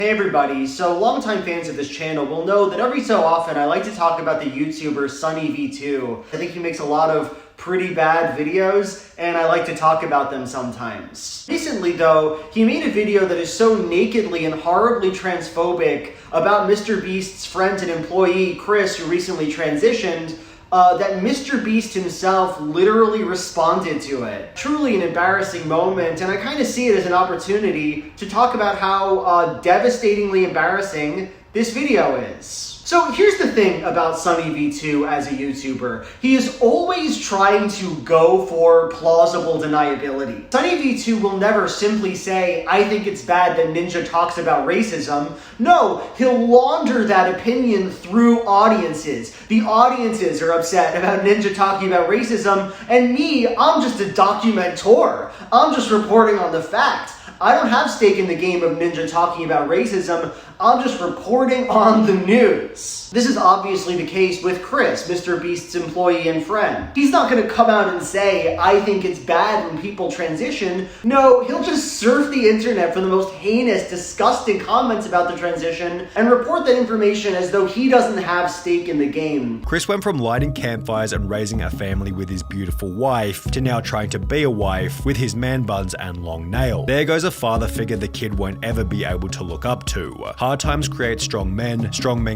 Hey everybody, so longtime fans of this channel will know that every so often I like to talk about the YouTuber SunnyV2. I think he makes a lot of pretty bad videos, and I like to talk about them sometimes. Recently though, he made a video that is so nakedly and horribly transphobic about Mr. Beast's friend and employee Chris, who recently transitioned, that Mr. Beast himself literally responded to it. Truly an embarrassing moment, and I kind of see it as an opportunity to talk about how devastatingly embarrassing this video is. So here's the thing about SunnyV2 as a YouTuber. He is always trying to go for plausible deniability. SunnyV2 will never simply say, I think it's bad that Ninja talks about racism. No, he'll launder that opinion through audiences. The audiences are upset about Ninja talking about racism, and me, I'm just a documentator. I'm just reporting on the fact. I don't have stake in the game of Ninja talking about racism. I'm just reporting on the news. This is obviously the case with Chris, Mr. Beast's employee and friend. He's not going to come out and say, I think it's bad when people transition. No, he'll just surf the internet for the most heinous, disgusting comments about the transition and report that information as though he doesn't have stake in the game. Chris went from lighting campfires and raising a family with his beautiful wife to now trying to be a wife with his man buns and long nails. There goes a father figure the kid won't ever be able to look up to. Hard times create strong men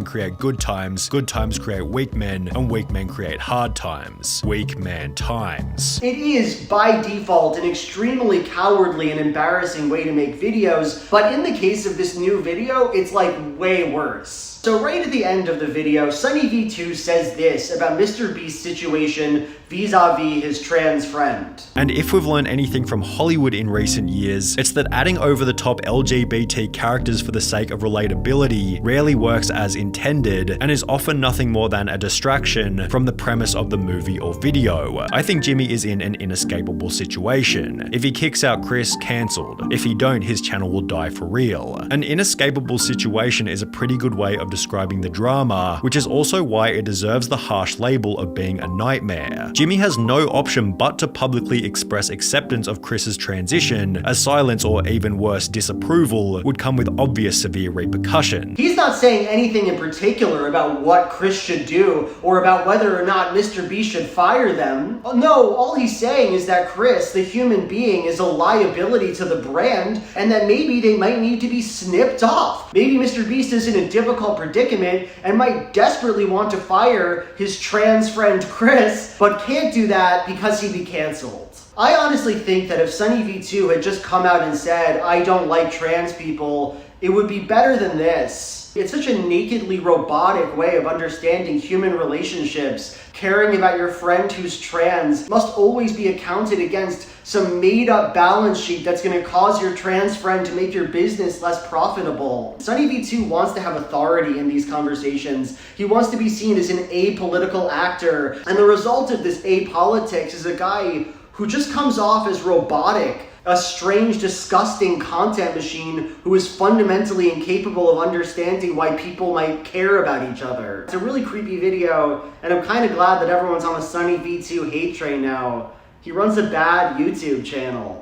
create good times create weak men, and weak men create hard times. Weak man times. It is, by default, an extremely cowardly and embarrassing way to make videos, but in the case of this new video, it's like way worse. So right at the end of the video, SunnyV2 says this about Mr. Beast's situation vis-a-vis his trans friend. And if we've learned anything from Hollywood in recent years, it's that adding over-the-top LGBT characters for the sake of relatability rarely works as intended and is often nothing more than a distraction from the premise of the movie or video. I think Jimmy is in an inescapable situation. If he kicks out Chris, cancelled. If he don't, his channel will die for real. An inescapable situation is a pretty good way of describing the drama, which is also why it deserves the harsh label of being a nightmare. Jimmy has no option but to publicly express acceptance of Chris's transition, as silence or even worse, disapproval would come with obvious severe repercussions. He's not saying anything in particular about what Chris should do or about whether or not Mr. Beast should fire them. No, all he's saying is that Chris, the human being, is a liability to the brand and that maybe they might need to be snipped off. Maybe Mr. Beast is in a difficult predicament and might desperately want to fire his trans friend Chris, but can't do that because he'd be canceled. I honestly think that if SunnyV2 had just come out and said, I don't like trans people, it would be better than this. It's such a nakedly robotic way of understanding human relationships. Caring about your friend who's trans must always be accounted against some made-up balance sheet that's going to cause your trans friend to make your business less profitable. SunnyV2 wants to have authority in these conversations. He wants to be seen as an apolitical actor, and the result of this apolitics is a guy who just comes off as robotic, a strange, disgusting content machine who is fundamentally incapable of understanding why people might care about each other. It's a really creepy video, and I'm kind of glad that everyone's on a SunnyV2 hate train now. He runs a bad YouTube channel.